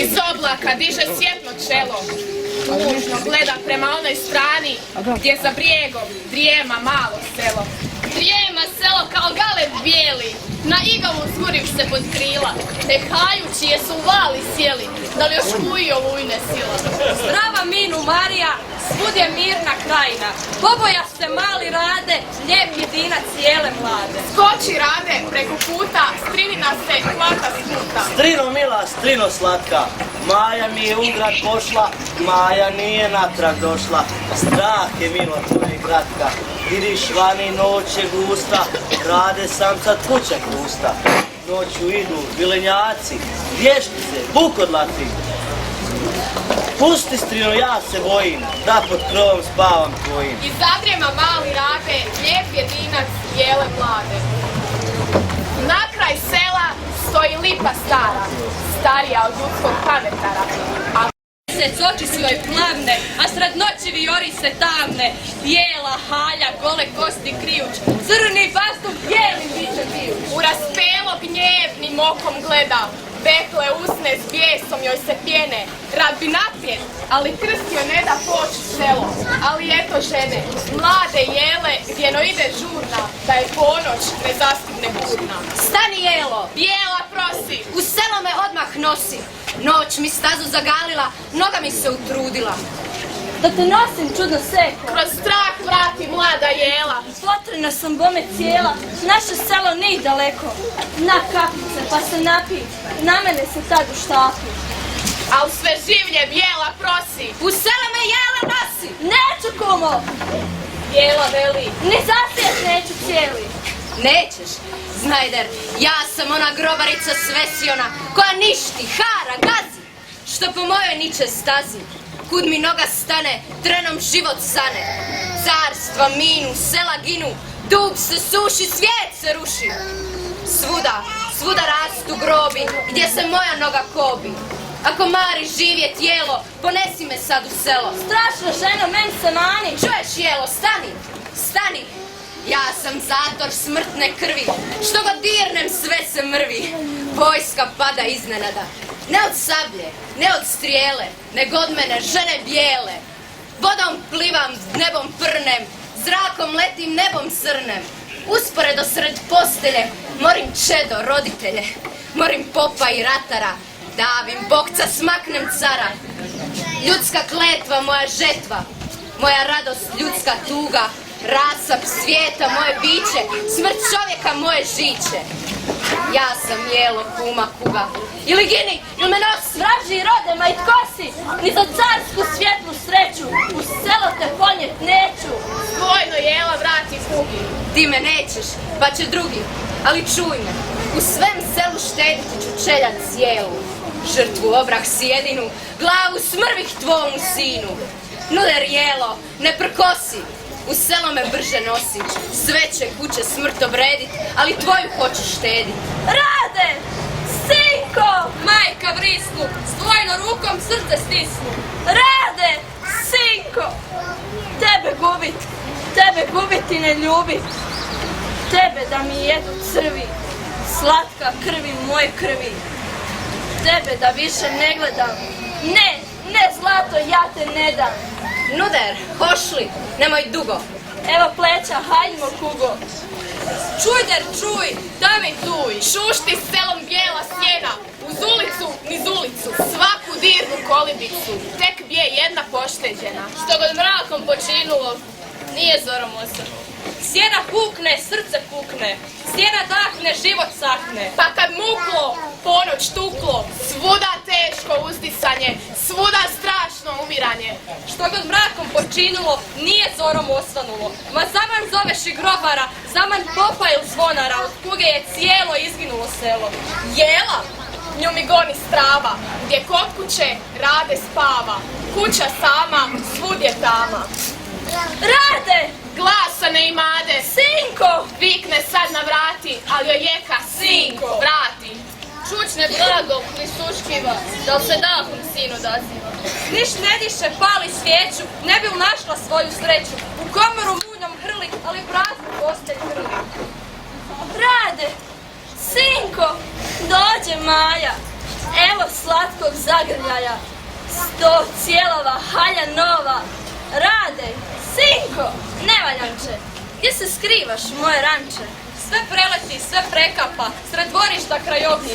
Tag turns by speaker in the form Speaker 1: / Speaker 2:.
Speaker 1: Iz oblaka diže svjetlo čelo, tužno gleda prema onoj strani gdje za brijegom drijema malo selo.
Speaker 2: Drijema selo kao galeb bijeli, na igovu zguriš se pod krila, te hajući je su u vali sjeli, da li još kuji olujne sila.
Speaker 3: Zdrava minu Marija, svud je mirna krajina, poboja se mali rade, lijep jedinac cijele mlade.
Speaker 1: Skoči Rade preko puta, strinina se hvata s puta.
Speaker 4: Strino mila, strino slatka, Maja mi je u grad pošla, Maja nije natrag došla. Strah je milo tvoje gratka, vidiš vani noć je gusta, Rade samca kuća krusta. Noću idu vilenjaci, vještice, bukodlati. Pusti strino, ja se bojim, da pod krovom spavam tvojim.
Speaker 1: I zadrijema mali Rade, lijep jedinac jele mlade. Na kraj sela stoji lipa stara, starija od ljudskog pametara. A
Speaker 3: Mesec oči svoj plavne, a sred noći vijori se tamne, bijela halja, gole kosti krijuć, crni vazduh bijelim biće bijuć.
Speaker 1: u raspelo gnjevnim okom gleda, bekle usne s bijesom joj se pjene. Rad bi naprijed, ali krst joj ne da poći selo. Ali eto žene, mlade jele, gdjeno ide žurna, da je ponoć ne zastigne burna.
Speaker 5: Stani Jelo,
Speaker 1: Bijela prosi,
Speaker 5: u selo me odmah nosi. Noć mi stazu zagalila, noga mi se utrudila.
Speaker 3: Da te nosim čudno seko,
Speaker 1: kroz strah vrati mlada jela.
Speaker 3: potrena sam bome cijela, naše selo nije daleko. Na kapice pa se napi, na mene se tad uštapi.
Speaker 1: Al sve življe bijela prosi,
Speaker 5: U selo me Jela nosi.
Speaker 3: Neću kumo,
Speaker 1: bijela veli.
Speaker 3: ni zasjet neću cijeli.
Speaker 5: Nećeš, Znajder, ja sam ona grobarica svesiona, koja ništi, hara, gazi, što po mojoj niče stazi. Kud mi noga stane, trenom život sane. Carstva minu, sela ginu, dub se suši, svijet se ruši. Svuda rastu grobi, gdje se moja noga kobi. Ako mari živje tijelo, ponesi me sad u selo.
Speaker 3: Strašno ženo, meni se mani.
Speaker 5: Čuješ Jelo, stani, stani. Ja sam zator smrtne krvi, što god dirnem sve se mrvi. Vojska pada iznenada, ne od sablje, ne od strijele, nego od mene žene bijele. Vodom plivam, nebom prnem, zrakom letim, nebom srnem. Usporedo sred postelje, morim čedo, roditelje, morim popa i ratara, davim bokca, smaknem cara. Ljudska kletva, moja žetva, moja radost, ljudska tuga, rasap svijeta, moje biće, smrt čovjeka, moje žiće. Ja sam Jelo, kuma, kuga. Ili gini, ili me nos vraži rode, ma i tko si? Ni za carsku svjetlu sreću, u selo te ponjet neću.
Speaker 1: Vojno jela vrati kugi.
Speaker 5: Ti me nećeš, pa će drugi, ali čuj me, u svem selu štediti ću čeljac Jelu. Žrtvu obrah si jedinu, glavu smrvih tvomu sinu. Nuder Jelo, ne prkosi, u selo me brže nosi, sve će kuće smrt obredit, ali tvoju hoću štedit.
Speaker 3: Rade! Sinko! Majka vrisnu, s tvojnom rukom srce stisnu. Rade! Sinko! Tebe gubit i ne ljubit. Tebe da mi jedu crvi, slatka krvi moje krvi. Tebe da više ne gledam. Ne zlato, ja te ne dam.
Speaker 5: Nuder, hošli, nemoj dugo.
Speaker 3: Evo pleća, hajdimo kugo.
Speaker 1: Čujder, čuj, da mi tuj. Šušti s selom bijela sjena, uz ulicu, niz ulicu, svaku dirnu kolibicu, tek bije jedna pošteđena.
Speaker 2: Što god mrakom počinulo, nije zorom osrnulo.
Speaker 3: Sjena pukne, srce pukne. Sjena dahne, život sahne.
Speaker 1: Pa kad muklo, ponoć tuklo, svuda teško uzdisanje, svuda strašno umiranje.
Speaker 3: Što god mrakom počinulo, nije zorom osvanulo. Ma zaman zoveš i grobara, zaman popa ili zvonara, od kuge je cijelo izginulo selo.
Speaker 1: Jela, nju mi goni strava, gdje kod kuće Rade spava. Kuća sama, svud je tama.
Speaker 3: Rade!
Speaker 1: Glasa ne imade,
Speaker 3: Sinko!
Speaker 1: vikne sad na vrati, ali joj jeka, sinko, vrati.
Speaker 2: Čučne blago, prisuškiva, da li se dahom sinu odaziva.
Speaker 3: Niš ne diše, pali svijeću, ne bi li našla svoju sreću. U komoru munjom hrli, ali praznu postelj hrli. Rade! Sinko! Dođe Maja! Evo slatko slatkog zagrljaja, 100 cijelova, halja nova. Rade, sinko, nevaljanče, gdje se skrivaš, moje ranče?
Speaker 1: Sve preleti, sve prekapa, sred dvorišta kraj ognja.